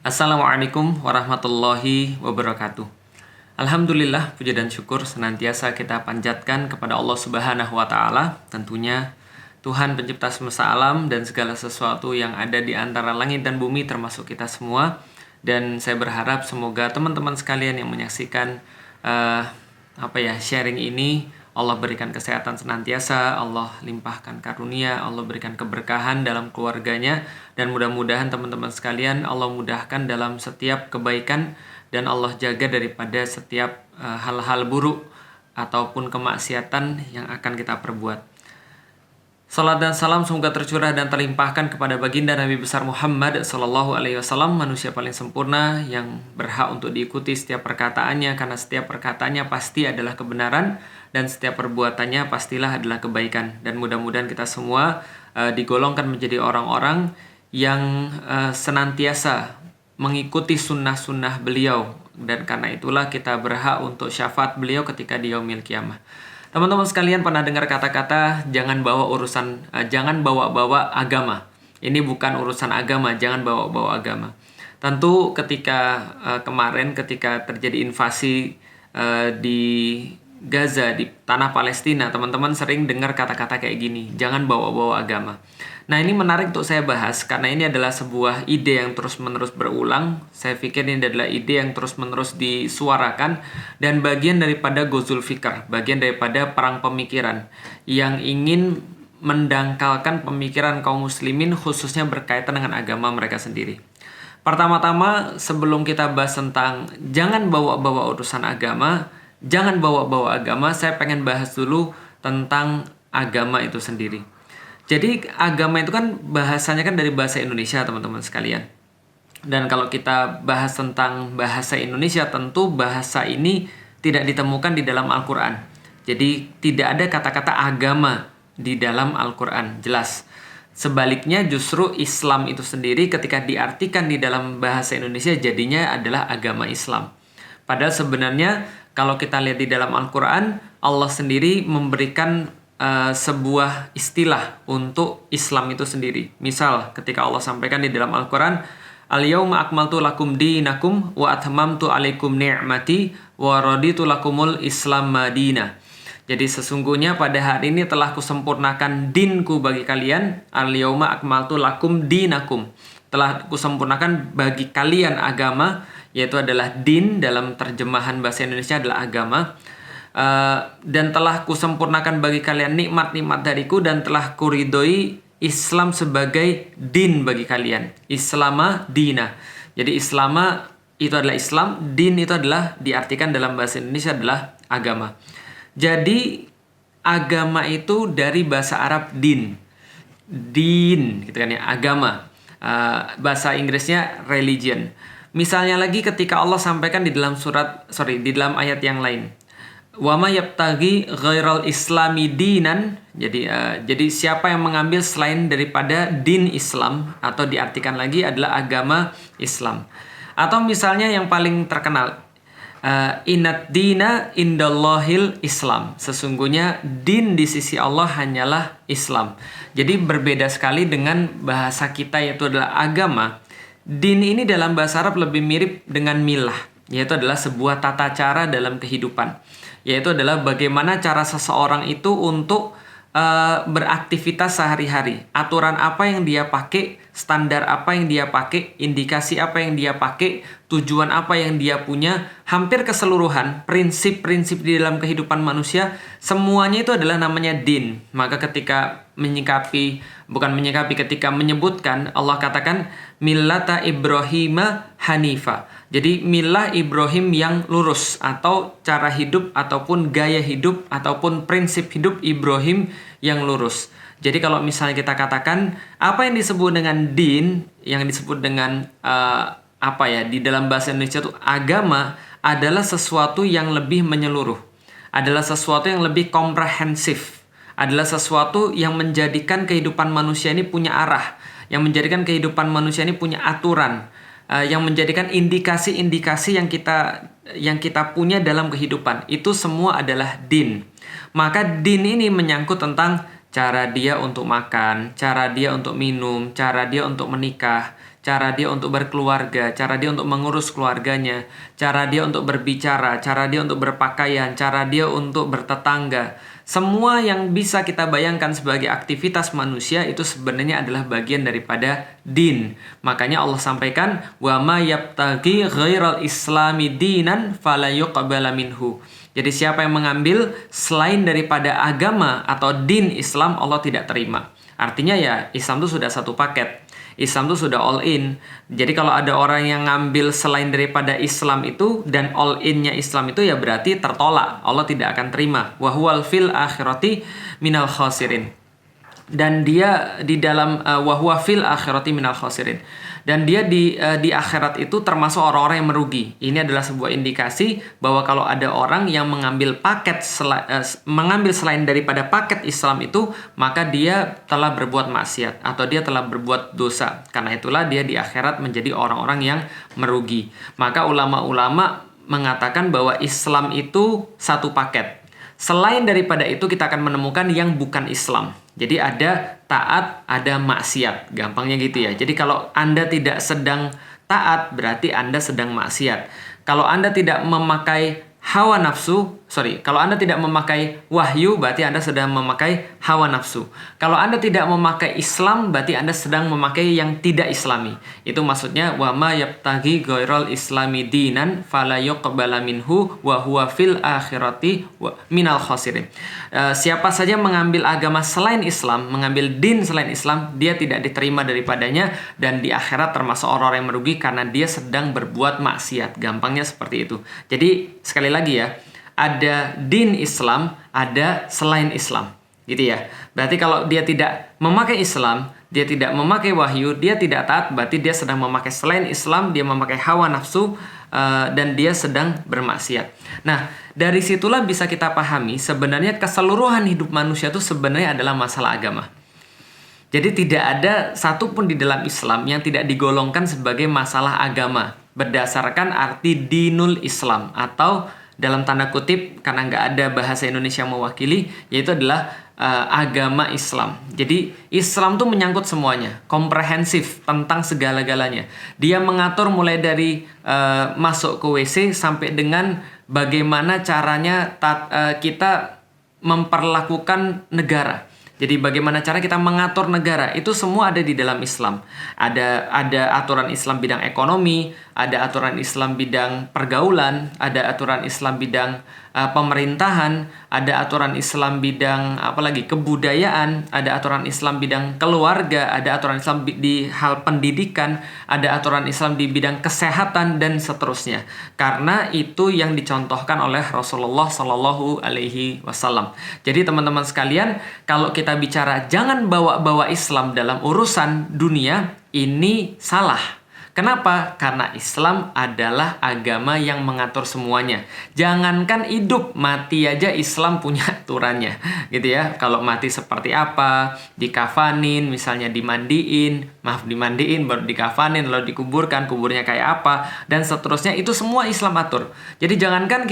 Assalamualaikum warahmatullahi wabarakatuh. Alhamdulillah, puja dan syukur senantiasa kita panjatkan kepada Allah Subhanahu wa Ta'ala, tentunya Tuhan Pencipta semesta alam dan segala sesuatu yang ada di antara langit dan bumi, termasuk kita semua. Dan saya berharap semoga teman-teman sekalian yang menyaksikan sharing ini, Allah berikan kesehatan senantiasa, Allah limpahkan karunia, Allah berikan keberkahan dalam keluarganya, dan mudah-mudahan teman-teman sekalian Allah mudahkan dalam setiap kebaikan, dan Allah jaga daripada setiap hal-hal buruk ataupun kemaksiatan yang akan kita perbuat. Salat dan salam semoga tercurah dan terlimpahkan kepada baginda Nabi besar Muhammad Sallallahu Alaihi Wasallam, manusia paling sempurna yang berhak untuk diikuti setiap perkataannya, karena setiap perkataannya pasti adalah kebenaran dan setiap perbuatannya pastilah adalah kebaikan. Dan mudah-mudahan kita semua digolongkan menjadi orang-orang yang senantiasa mengikuti sunnah-sunnah beliau, dan karena itulah kita berhak untuk syafaat beliau ketika di yaumil qiyamah. Teman-teman sekalian pernah dengar kata-kata jangan bawa-bawa agama. Ini bukan urusan agama, jangan bawa-bawa agama. Tentu ketika kemarin ketika terjadi invasi di Gaza, di tanah Palestina, teman-teman sering dengar kata-kata kayak gini, jangan bawa-bawa agama. Nah, ini menarik untuk saya bahas karena ini adalah sebuah ide yang terus-menerus berulang. Saya pikir ini adalah ide yang terus-menerus disuarakan dan bagian daripada Ghazul Fikr, bagian daripada perang pemikiran yang ingin mendangkalkan pemikiran kaum muslimin khususnya berkaitan dengan agama mereka sendiri. Pertama-tama, sebelum kita bahas tentang jangan bawa-bawa urusan agama, saya pengen bahas dulu tentang agama itu sendiri. Jadi agama itu kan bahasanya kan dari bahasa Indonesia, teman-teman sekalian. Dan kalau kita bahas tentang bahasa Indonesia, tentu bahasa ini tidak ditemukan di dalam Al-Quran. Jadi tidak ada kata-kata agama di dalam Al-Quran, jelas. Sebaliknya justru Islam itu sendiri ketika diartikan di dalam bahasa Indonesia jadinya adalah agama Islam. Padahal sebenarnya kalau kita lihat di dalam Al-Quran, Allah sendiri memberikan sebuah istilah untuk Islam itu sendiri. Misal ketika Allah sampaikan di dalam Al-Quran, Al-yawma akmaltu lakum dinakum wa atmamtu alaikum ni'mati wa raditu lakumul Islam madinah. Jadi sesungguhnya pada hari ini telah kusempurnakan dinku bagi kalian. Al-yawma akmaltu lakum dinakum. Telah kusempurnakan bagi kalian agama, yaitu adalah din, dalam terjemahan bahasa Indonesia adalah agama. Dan telah kusempurnakan bagi kalian nikmat-nikmat dariku, dan telah kuridhoi Islam sebagai din bagi kalian. Islama dina. Jadi Islama itu adalah Islam, din itu adalah diartikan dalam bahasa Indonesia adalah agama. Jadi agama itu dari bahasa Arab din, gitu kan ya, agama. Bahasa Inggrisnya religion. Misalnya lagi ketika Allah sampaikan di dalam di dalam ayat yang lain, wa may yabtaghi ghairal islami dinan. Jadi siapa yang mengambil selain daripada din Islam, atau diartikan lagi adalah agama Islam. Atau misalnya yang paling terkenal, inad dina indallahil Islam. Sesungguhnya din di sisi Allah hanyalah Islam. Jadi berbeda sekali dengan bahasa kita, yaitu adalah agama. Din ini dalam bahasa Arab lebih mirip dengan milah, yaitu adalah sebuah tata cara dalam kehidupan. Yaitu adalah bagaimana cara seseorang itu untuk beraktivitas sehari-hari. Aturan apa yang dia pakai, standar apa yang dia pakai, indikasi apa yang dia pakai, tujuan apa yang dia punya, hampir keseluruhan prinsip-prinsip di dalam kehidupan manusia, semuanya itu adalah namanya din. Maka ketika ketika menyebutkan, Allah katakan millata Ibrahima hanifa. Jadi milah Ibrahim yang lurus, atau cara hidup ataupun gaya hidup ataupun prinsip hidup Ibrahim yang lurus. Jadi kalau misalnya kita katakan apa yang disebut dengan din, yang disebut dengan di dalam bahasa Indonesia itu agama, adalah sesuatu yang lebih menyeluruh, adalah sesuatu yang lebih komprehensif, adalah sesuatu yang menjadikan kehidupan manusia ini punya arah, yang menjadikan kehidupan manusia ini punya aturan, yang menjadikan indikasi-indikasi yang kita punya dalam kehidupan. Itu semua adalah din. Maka din ini menyangkut tentang cara dia untuk makan, cara dia untuk minum, cara dia untuk menikah, cara dia untuk berkeluarga, cara dia untuk mengurus keluarganya, cara dia untuk berbicara, cara dia untuk berpakaian, cara dia untuk bertetangga. Semua yang bisa kita bayangkan sebagai aktivitas manusia itu sebenarnya adalah bagian daripada din. Makanya Allah sampaikan, wa ma yabtaghi ghairal islami dinan fala yuqbala minhu. Jadi siapa yang mengambil selain daripada agama atau din Islam, Allah tidak terima. Artinya ya Islam itu sudah satu paket. Islam itu sudah all in. Jadi kalau ada orang yang ngambil selain daripada Islam itu dan all in-nya Islam itu ya berarti tertolak. Allah tidak akan terima. Wa huwal fil akhirati minal khasirin. Dan dia di dalam wa huwa fil akhirati minal khasirin. Dan dia di akhirat itu termasuk orang-orang yang merugi. Ini adalah sebuah indikasi bahwa kalau ada orang yang mengambil mengambil selain daripada paket Islam itu, maka dia telah berbuat maksiat atau dia telah berbuat dosa. Karena itulah dia di akhirat menjadi orang-orang yang merugi. Maka ulama-ulama mengatakan bahwa Islam itu satu paket. Selain daripada itu kita akan menemukan yang bukan Islam. Jadi ada taat, ada maksiat. Gampangnya gitu ya. Jadi kalau Anda tidak sedang taat, berarti Anda sedang maksiat. Kalau Anda tidak memakai hawa nafsu, kalau Anda tidak memakai wahyu, berarti Anda sedang memakai hawa nafsu. Kalau Anda tidak memakai Islam, berarti Anda sedang memakai yang tidak Islami. Itu maksudnya wa ma yabtaghi ghairal islami dinan fala yuqbala minhu wa huwa fil akhirati minal khasirin. Siapa saja mengambil agama selain Islam, mengambil din selain Islam, dia tidak diterima daripadanya dan di akhirat termasuk orang-orang yang merugi karena dia sedang berbuat maksiat. Gampangnya seperti itu. Jadi sekali lagi ya, ada din Islam, ada selain Islam, gitu ya. Berarti kalau dia tidak memakai Islam, dia tidak memakai wahyu, dia tidak taat, berarti dia sedang memakai selain Islam, dia memakai hawa nafsu, dan dia sedang bermaksiat. Nah, dari situlah bisa kita pahami sebenarnya keseluruhan hidup manusia itu sebenarnya adalah masalah agama. Jadi tidak ada satupun di dalam Islam yang tidak digolongkan sebagai masalah agama berdasarkan arti dinul Islam atau dalam tanda kutip karena nggak ada bahasa Indonesia yang mewakili, yaitu adalah agama Islam. Jadi Islam tuh menyangkut semuanya, komprehensif tentang segala-galanya. Dia mengatur mulai dari masuk ke WC sampai dengan bagaimana caranya kita memperlakukan negara. Jadi bagaimana cara kita mengatur negara, itu semua ada di dalam Islam. Ada aturan Islam bidang ekonomi, ada aturan Islam bidang pergaulan, ada aturan Islam bidang pemerintahan, ada aturan Islam bidang kebudayaan, ada aturan Islam bidang keluarga, ada aturan Islam di hal pendidikan, ada aturan Islam di bidang kesehatan dan seterusnya. Karena itu yang dicontohkan oleh Rasulullah Shallallahu Alaihi Wasallam. Jadi teman-teman sekalian, kalau kita bicara jangan bawa-bawa Islam dalam urusan dunia, ini salah. Kenapa? Karena Islam adalah agama yang mengatur semuanya. Jangankan hidup, mati aja Islam punya aturannya, gitu ya. Kalau mati seperti apa, dikafanin, misalnya dimandiin, baru dikafanin, lalu dikuburkan, kuburnya kayak apa, dan seterusnya, itu semua Islam atur. Jadi jangankan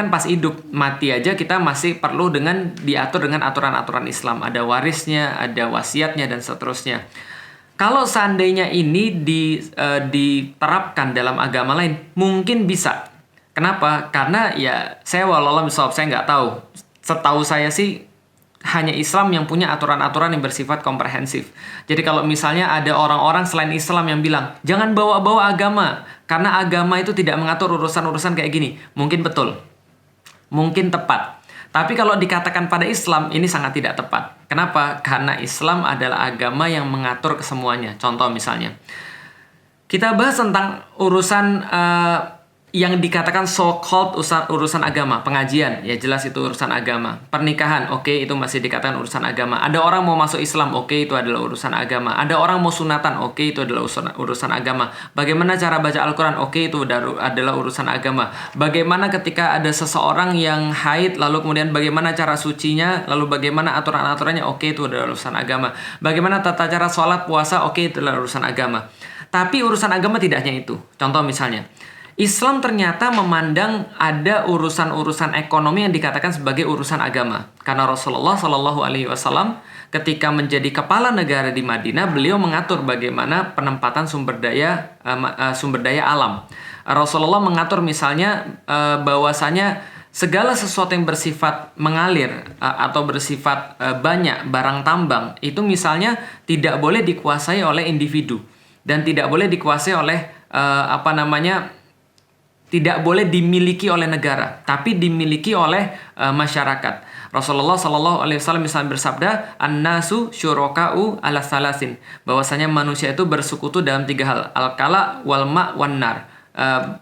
pas hidup, mati aja kita masih perlu diatur dengan aturan-aturan Islam. Ada warisnya, ada wasiatnya, dan seterusnya. Kalau seandainya ini diterapkan dalam agama lain, mungkin bisa. Kenapa? Karena ya saya nggak tahu. Setahu saya sih hanya Islam yang punya aturan-aturan yang bersifat komprehensif. Jadi kalau misalnya ada orang-orang selain Islam yang bilang, jangan bawa-bawa agama, karena agama itu tidak mengatur urusan-urusan kayak gini. Mungkin betul. Mungkin tepat. Tapi kalau dikatakan pada Islam, ini sangat tidak tepat. Kenapa? Karena Islam adalah agama yang mengatur kesemuanya. Contoh misalnya, kita bahas tentang urusan yang dikatakan so-called urusan agama. Pengajian, ya jelas itu urusan agama. Pernikahan, oke, itu masih dikatakan urusan agama. Ada orang mau masuk Islam, oke, itu adalah urusan agama. Ada orang mau sunatan, oke, itu adalah urusan agama. Bagaimana cara baca Al-Quran, oke, itu adalah urusan agama. Bagaimana ketika ada seseorang yang haid, lalu kemudian bagaimana cara sucinya, lalu bagaimana aturan-aturannya, oke, itu adalah urusan agama. Bagaimana tata cara sholat, puasa, oke, itu adalah urusan agama. Tapi urusan agama tidak hanya itu. Contoh misalnya, Islam ternyata memandang ada urusan-urusan ekonomi yang dikatakan sebagai urusan agama. Karena Rasulullah Shallallahu Alaihi Wasallam ketika menjadi kepala negara di Madinah, beliau mengatur bagaimana penempatan sumber daya alam. Rasulullah mengatur misalnya bahwasanya segala sesuatu yang bersifat mengalir atau bersifat banyak barang tambang itu misalnya tidak boleh dikuasai oleh individu dan tidak boleh dikuasai oleh tidak boleh dimiliki oleh negara, tapi dimiliki oleh masyarakat. Rasulullah Shallallahu Alaihi Wasallam misalnya bersabda, "An-nasu syuraka'u ala salasin," bahwasanya manusia itu bersekutu dalam 3 hal, al-kala, wal ma, wan nar.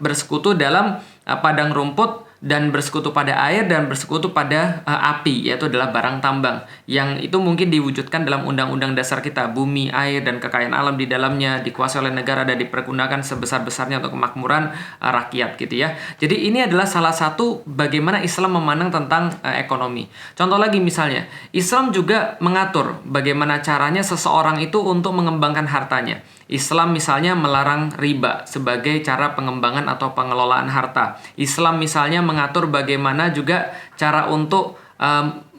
Bersekutu dalam padang rumput, dan bersekutu pada air, dan bersekutu pada api, yaitu adalah barang tambang. Yang itu mungkin diwujudkan dalam undang-undang dasar kita, bumi, air, dan kekayaan alam di dalamnya dikuasai oleh negara dan dipergunakan sebesar-besarnya untuk kemakmuran rakyat gitu ya. Jadi ini adalah salah satu bagaimana Islam memandang tentang ekonomi. Contoh lagi misalnya, Islam juga mengatur bagaimana caranya seseorang itu untuk mengembangkan hartanya. Islam misalnya melarang riba sebagai cara pengembangan atau pengelolaan harta. Islam misalnya mengatur bagaimana juga cara untuk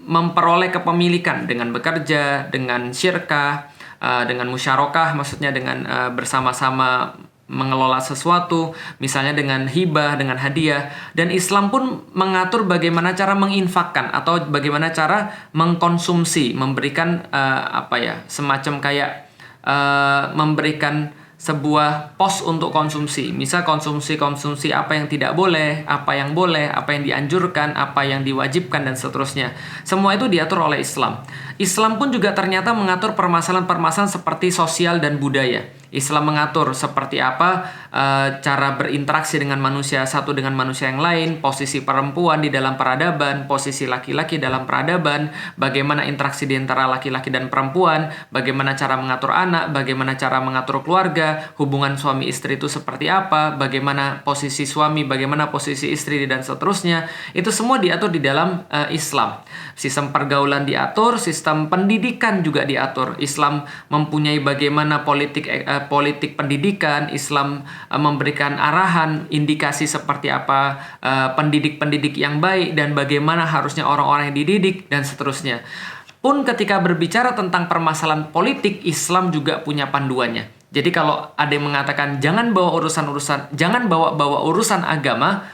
memperoleh kepemilikan dengan bekerja, dengan syirkah, dengan musyarakah, maksudnya dengan bersama-sama mengelola sesuatu, misalnya dengan hibah, dengan hadiah. Dan Islam pun mengatur bagaimana cara menginfakkan atau bagaimana cara mengkonsumsi, memberikan semacam kayak memberikan sebuah pos untuk konsumsi. Misal konsumsi apa yang tidak boleh, apa yang boleh, apa yang dianjurkan, apa yang diwajibkan, dan seterusnya. Semua itu diatur oleh Islam. Islam pun juga ternyata mengatur permasalahan-permasalahan seperti sosial dan budaya. Islam mengatur seperti apa cara berinteraksi dengan manusia satu dengan manusia yang lain, posisi perempuan di dalam peradaban, posisi laki-laki dalam peradaban, bagaimana interaksi di antara laki-laki dan perempuan, bagaimana cara mengatur anak, bagaimana cara mengatur keluarga, hubungan suami istri itu seperti apa, bagaimana posisi suami, bagaimana posisi istri, dan seterusnya. Itu semua diatur di dalam Islam. Sistem pergaulan diatur, sistem pendidikan juga diatur. Islam mempunyai bagaimana politik pendidikan. Islam memberikan arahan, indikasi seperti apa pendidik-pendidik yang baik dan bagaimana harusnya orang-orang yang dididik, dan seterusnya. Pun ketika berbicara tentang permasalahan politik, Islam juga punya panduannya. Jadi kalau ada yang mengatakan jangan bawa urusan agama,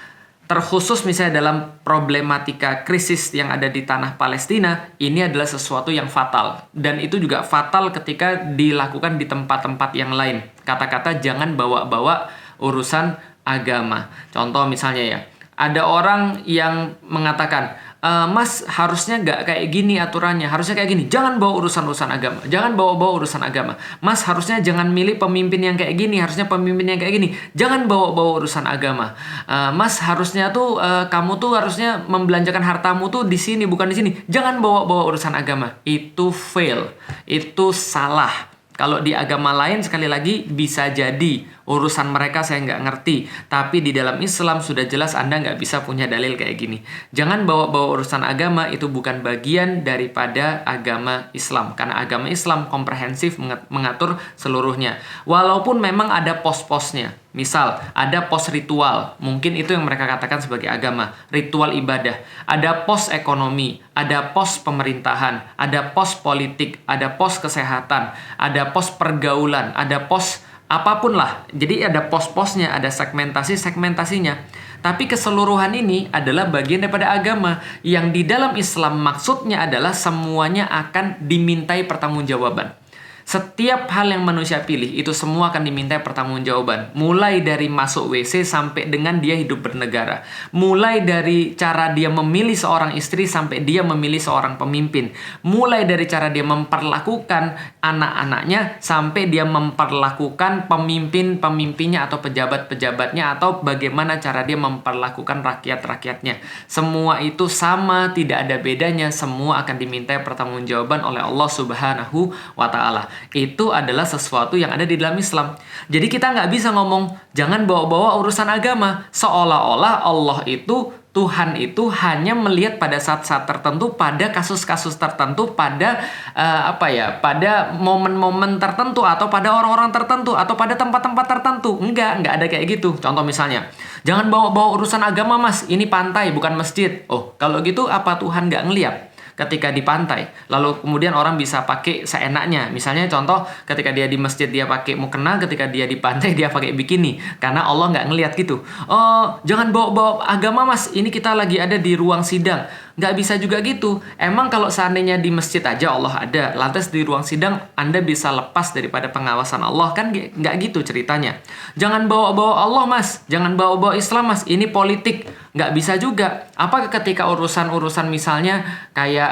terkhusus misalnya dalam problematika krisis yang ada di tanah Palestina, ini adalah sesuatu yang fatal. Dan itu juga fatal ketika dilakukan di tempat-tempat yang lain. Kata-kata jangan bawa-bawa urusan agama. Contoh misalnya ya, ada orang yang mengatakan, Mas harusnya nggak kayak gini aturannya, harusnya kayak gini. Jangan bawa urusan agama, jangan bawa urusan agama. Mas harusnya jangan milih pemimpin yang kayak gini, harusnya pemimpin yang kayak gini. Jangan bawa urusan agama. Mas harusnya tuh kamu tuh harusnya membelanjakan hartamu tuh di sini bukan di sini. Jangan bawa urusan agama. Itu fail, itu salah. Kalau di agama lain sekali lagi bisa jadi urusan mereka saya nggak ngerti. Tapi di dalam Islam sudah jelas Anda nggak bisa punya dalil kayak gini. Jangan bawa urusan agama, itu bukan bagian daripada agama Islam. Karena agama Islam komprehensif mengatur seluruhnya. Walaupun memang ada pos-posnya. Misal ada pos ritual, mungkin itu yang mereka katakan sebagai agama, ritual ibadah. Ada pos ekonomi, ada pos pemerintahan, ada pos politik, ada pos kesehatan, ada pos pergaulan, ada pos apapun lah. Jadi ada pos-posnya, ada segmentasinya. Tapi keseluruhan ini adalah bagian daripada agama yang di dalam Islam maksudnya adalah semuanya akan dimintai pertanggungjawaban. Setiap hal yang manusia pilih itu semua akan dimintai pertanggungjawaban. Mulai dari masuk WC sampai dengan dia hidup bernegara. Mulai dari cara dia memilih seorang istri sampai dia memilih seorang pemimpin. Mulai dari cara dia memperlakukan anak-anaknya sampai dia memperlakukan pemimpin-pemimpinnya atau pejabat-pejabatnya, atau bagaimana cara dia memperlakukan rakyat-rakyatnya. Semua itu sama, tidak ada bedanya. Semua akan dimintai pertanggungjawaban oleh Allah Subhanahu wa Ta'ala. Itu adalah sesuatu yang ada di dalam Islam. Jadi kita nggak bisa ngomong jangan bawa urusan agama, seolah-olah Allah itu Tuhan itu hanya melihat pada saat-saat tertentu, pada kasus-kasus tertentu, pada pada momen-momen tertentu, atau pada orang-orang tertentu, atau pada tempat-tempat tertentu. Enggak ada kayak gitu. Contoh misalnya, jangan bawa-bawa urusan agama mas, ini pantai bukan masjid. Oh, kalau gitu apa Tuhan nggak ngeliat ketika di pantai, lalu kemudian orang bisa pakai seenaknya? Misalnya contoh, ketika dia di masjid dia pakai mukena, ketika dia di pantai dia pakai bikini, karena Allah nggak ngelihat gitu. Oh, jangan bawa-bawa agama mas, ini kita lagi ada di ruang sidang. Nggak bisa juga gitu. Emang kalau seandainya di masjid aja Allah ada, lantas di ruang sidang Anda bisa lepas daripada pengawasan Allah? Kan nggak gitu ceritanya. Jangan bawa-bawa Allah mas, jangan bawa-bawa Islam mas, ini politik. Nggak bisa juga. Apa ketika urusan-urusan misalnya kayak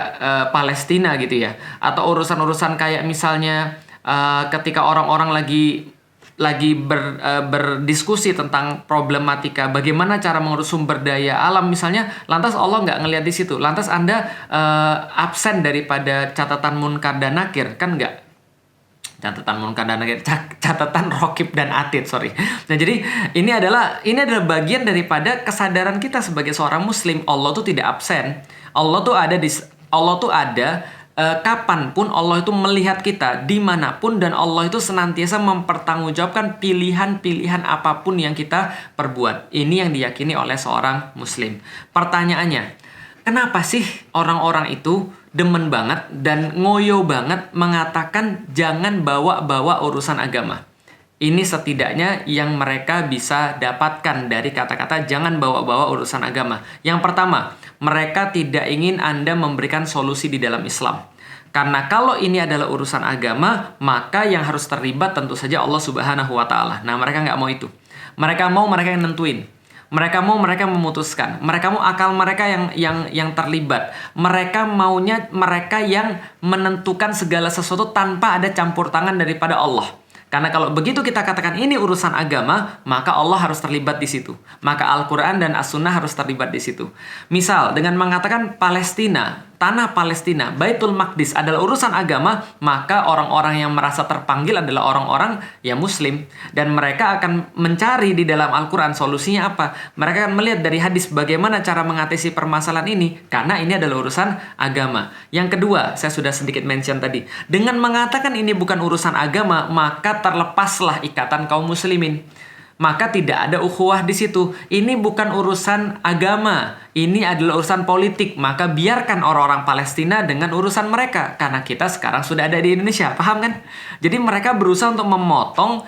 Palestina gitu ya, atau urusan-urusan kayak misalnya ketika orang-orang lagi berdiskusi tentang problematika bagaimana cara mengurus sumber daya alam misalnya, lantas Allah nggak ngelihat di situ, lantas Anda absen daripada catatan munkar dan nakir, kan nggak? Catatan munkar dan nakir, catatan rokib dan atid, sorry. Nah, jadi ini adalah bagian daripada kesadaran kita sebagai seorang muslim. Allah tuh tidak absen. Allah tuh ada kapanpun. Allah itu melihat kita dimanapun, dan Allah itu senantiasa mempertanggungjawabkan pilihan-pilihan apapun yang kita perbuat. Ini yang diyakini oleh seorang muslim. Pertanyaannya, kenapa sih orang-orang itu demen banget dan ngoyo banget mengatakan jangan bawa-bawa urusan agama? Ini setidaknya yang mereka bisa dapatkan dari kata-kata jangan bawa-bawa urusan agama. Yang pertama, mereka tidak ingin Anda memberikan solusi di dalam Islam. Karena kalau ini adalah urusan agama, maka yang harus terlibat tentu saja Allah Subhanahu wa Ta'ala. Nah, mereka nggak mau itu. Mereka yang nentuin. Mereka memutuskan. Mereka mau akal mereka yang terlibat. Mereka maunya mereka yang menentukan segala sesuatu tanpa ada campur tangan daripada Allah. Karena kalau begitu kita katakan ini urusan agama, maka Allah harus terlibat di situ. Maka Al-Quran dan As-Sunnah harus terlibat di situ. Misal, dengan mengatakan Palestina, tanah Palestina, Baitul Maqdis adalah urusan agama, maka orang-orang yang merasa terpanggil adalah orang-orang yang muslim. Dan mereka akan mencari di dalam Al-Quran solusinya apa. Mereka akan melihat dari hadis bagaimana cara mengatasi permasalahan ini, karena ini adalah urusan agama. Yang kedua, saya sudah sedikit mention tadi. Dengan mengatakan ini bukan urusan agama, maka terlepaslah ikatan kaum muslimin. Maka tidak ada ukhuwah di situ. Ini bukan urusan agama, ini adalah urusan politik. Maka biarkan orang-orang Palestina dengan urusan mereka, karena kita sekarang sudah ada di Indonesia, paham kan? Jadi mereka berusaha untuk memotong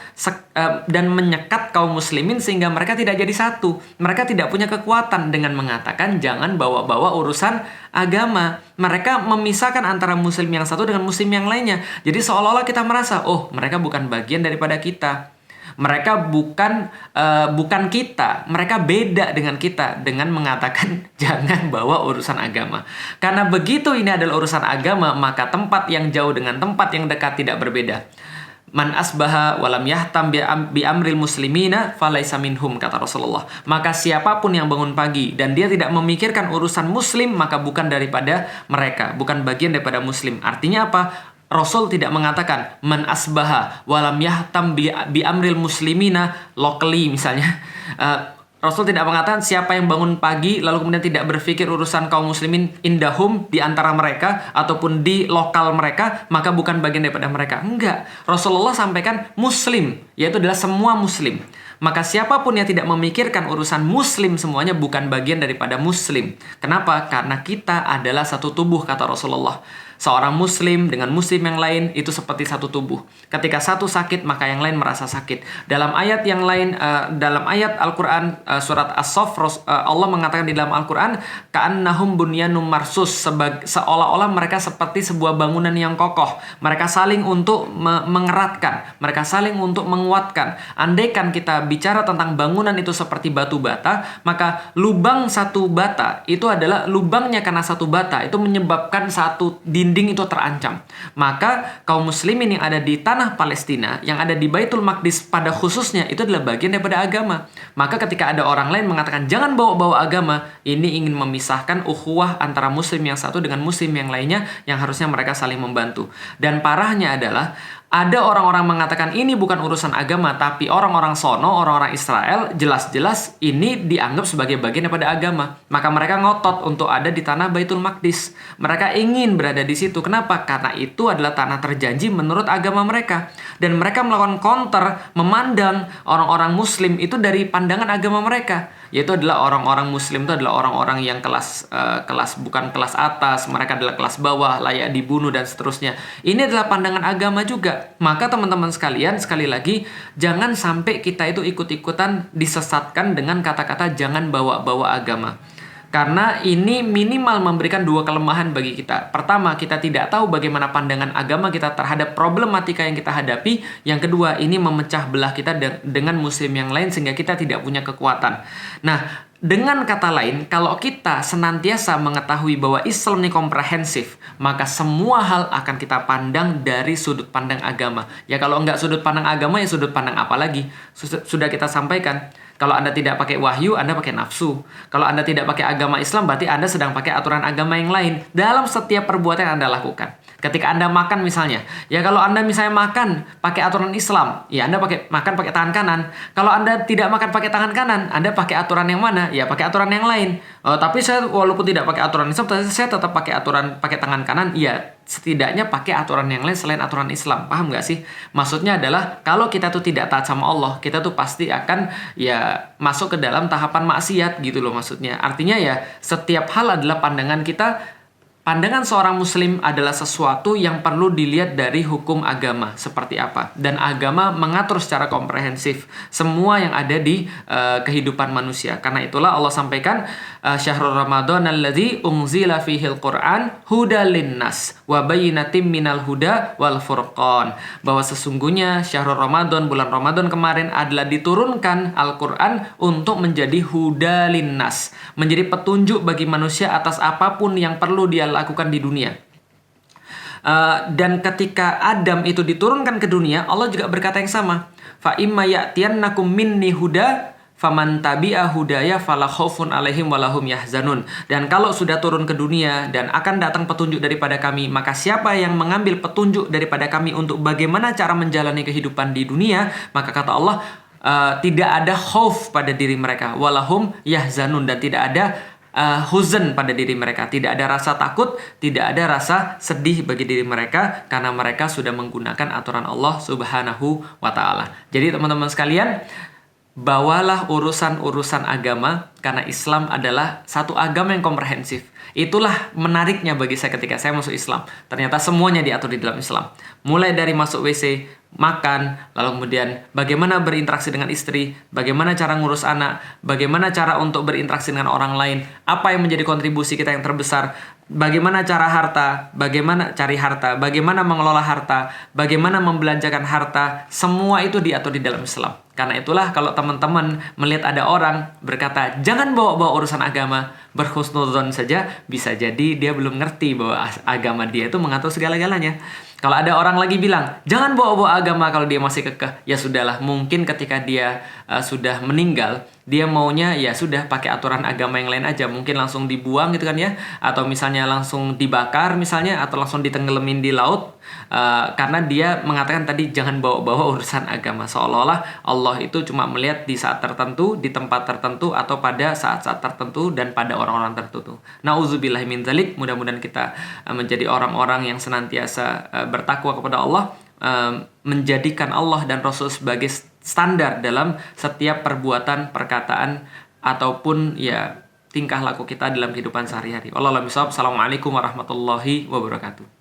dan menyekat kaum muslimin sehingga mereka tidak jadi satu. Mereka tidak punya kekuatan dengan mengatakan jangan bawa-bawa urusan agama. Mereka memisahkan antara muslim yang satu dengan muslim yang lainnya. Jadi seolah-olah kita merasa, oh mereka bukan bagian daripada kita. Mereka bukan kita, mereka beda dengan kita dengan mengatakan jangan bawa urusan agama. Karena begitu ini adalah urusan agama, maka tempat yang jauh dengan tempat yang dekat tidak berbeda. Man asbaha walam yahtam bi amril muslimina falaisa minhum, kata Rasulullah. Maka siapapun yang bangun pagi dan dia tidak memikirkan urusan muslim, maka bukan daripada mereka, bukan bagian daripada muslim. Artinya apa? Rasul tidak mengatakan man asbaha walam yahtam bi amril muslimina locally misalnya. Rasul tidak mengatakan siapa yang bangun pagi lalu kemudian tidak berpikir urusan kaum muslimin indahum, di antara mereka ataupun di lokal mereka, maka bukan bagian daripada mereka. Enggak. Rasulullah sampaikan muslim, yaitu adalah semua muslim. Maka siapapun yang tidak memikirkan urusan muslim semuanya bukan bagian daripada muslim. Kenapa? Karena kita adalah satu tubuh, kata Rasulullah. Seorang muslim dengan muslim yang lain itu seperti satu tubuh. Ketika satu sakit, maka yang lain merasa sakit. Dalam ayat yang lain, dalam ayat Al-Quran surat As-Saff, Allah mengatakan di dalam Al-Quran, ka'annahum bunyanum marsus, seolah-olah mereka seperti sebuah bangunan yang kokoh. Mereka saling untuk mengeratkan, mereka saling untuk menguatkan. Andaikan kita bicara tentang bangunan itu seperti batu bata, maka lubang satu bata itu adalah lubangnya karena satu bata, itu menyebabkan satu dinding itu terancam. Maka kaum muslimin yang ada di tanah Palestina, yang ada di Baitul Maqdis pada khususnya, itu adalah bagian daripada agama. Maka ketika ada orang lain mengatakan jangan bawa-bawa agama, ini ingin memisahkan ukhuwah antara muslim yang satu dengan muslim yang lainnya, yang harusnya mereka saling membantu. Dan parahnya adalah ada orang-orang mengatakan ini bukan urusan agama, tapi orang-orang sono, orang-orang Israel, jelas-jelas ini dianggap sebagai bagian daripada agama. Maka mereka ngotot untuk ada di tanah Baitul Maqdis. Mereka ingin berada di situ. Kenapa? Karena itu adalah tanah terjanji menurut agama mereka. Dan mereka melakukan counter, memandang orang-orang Muslim itu dari pandangan agama mereka. Yaitu adalah orang-orang Muslim itu adalah orang-orang yang bukan kelas atas, mereka adalah kelas bawah, layak dibunuh dan seterusnya. Ini adalah pandangan agama juga. Maka teman-teman sekalian, sekali lagi, jangan sampai kita itu ikut-ikutan disesatkan dengan kata-kata jangan bawa-bawa agama. Karena ini minimal memberikan dua kelemahan bagi kita. Pertama, kita tidak tahu bagaimana pandangan agama kita terhadap problematika yang kita hadapi. Yang kedua, ini memecah belah kita dengan muslim yang lain sehingga kita tidak punya kekuatan. Nah, dengan kata lain, kalau kita senantiasa mengetahui bahwa Islam ini komprehensif, maka semua hal akan kita pandang dari sudut pandang agama. Ya kalau enggak sudut pandang agama, ya sudut pandang apa lagi? Sudah kita sampaikan. Kalau Anda tidak pakai wahyu, Anda pakai nafsu. Kalau Anda tidak pakai agama Islam, berarti Anda sedang pakai aturan agama yang lain dalam setiap perbuatan yang Anda lakukan. Ketika Anda makan misalnya, ya kalau Anda misalnya makan pakai aturan Islam, ya Anda makan pakai tangan kanan. Kalau Anda tidak makan pakai tangan kanan, Anda pakai aturan yang mana? Ya pakai aturan yang lain. Tapi saya walaupun tidak pakai aturan Islam, saya tetap pakai aturan pakai tangan kanan. Ya setidaknya pakai aturan yang lain selain aturan Islam. Paham nggak sih? Maksudnya adalah kalau kita tuh tidak taat sama Allah, kita tuh pasti akan ya masuk ke dalam tahapan maksiat gitu loh maksudnya. Artinya ya setiap hal adalah pandangan kita. Pandangan seorang muslim adalah sesuatu yang perlu dilihat dari hukum agama seperti apa. Dan agama mengatur secara komprehensif semua yang ada di kehidupan manusia. Karena itulah Allah sampaikan syahrul Ramadan alladzi unzila fihil Qur'an hudal linnas wa bayyinatim minal huda wal furqan. Bahwa sesungguhnya syahrul Ramadan, bulan Ramadan kemarin adalah diturunkan Al-Qur'an untuk menjadi huda linnas, menjadi petunjuk bagi manusia atas apapun yang perlu dia lakukan di dunia. Dan ketika Adam itu diturunkan ke dunia, Allah juga berkata yang sama. Fa imma ya'tiyannakum minni huda faman tabi'a hudaya fala khaufun alaihim walahum yahzanun. Dan kalau sudah turun ke dunia dan akan datang petunjuk daripada kami, maka siapa yang mengambil petunjuk daripada kami untuk bagaimana cara menjalani kehidupan di dunia, maka kata Allah tidak ada khauf pada diri mereka, walahum yahzanun, dan tidak ada huzn pada diri mereka. Tidak ada rasa takut, tidak ada rasa sedih bagi diri mereka karena mereka sudah menggunakan aturan Allah Subhanahu wa taala. Jadi teman-teman sekalian, bawalah urusan-urusan agama karena Islam adalah satu agama yang komprehensif. Itulah menariknya bagi saya ketika saya masuk Islam. Ternyata semuanya diatur di dalam Islam. Mulai dari masuk WC, makan, lalu kemudian bagaimana berinteraksi dengan istri, bagaimana cara ngurus anak, bagaimana cara untuk berinteraksi dengan orang lain, apa yang menjadi kontribusi kita yang terbesar, bagaimana cara bagaimana cari harta, bagaimana mengelola harta, bagaimana membelanjakan harta, semua itu diatur di dalam Islam. Karena itulah kalau teman-teman melihat ada orang berkata, jangan bawa-bawa urusan agama, berhusnudzon saja, bisa jadi dia belum ngerti bahwa agama dia itu mengatur segala-galanya. Kalau ada orang lagi bilang, jangan bawa-bawa agama kalau dia masih kekeh, ya sudahlah, mungkin ketika dia sudah meninggal, dia maunya ya sudah pakai aturan agama yang lain aja, mungkin langsung dibuang gitu kan ya, atau misalnya langsung dibakar misalnya, atau langsung ditenggelamin di laut, karena dia mengatakan tadi jangan bawa-bawa urusan agama, seolah-olah Allah itu cuma melihat di saat tertentu, di tempat tertentu, atau pada saat-saat tertentu dan pada orang-orang tertentu. Nauzubillahi min dzalik. Mudah-mudahan kita menjadi orang-orang yang senantiasa bertakwa kepada Allah, menjadikan Allah dan Rasul sebagai standar dalam setiap perbuatan, perkataan, ataupun ya tingkah laku kita dalam kehidupan sehari-hari. Wallahu a'lam bishawab. Assalamualaikum warahmatullahi wabarakatuh.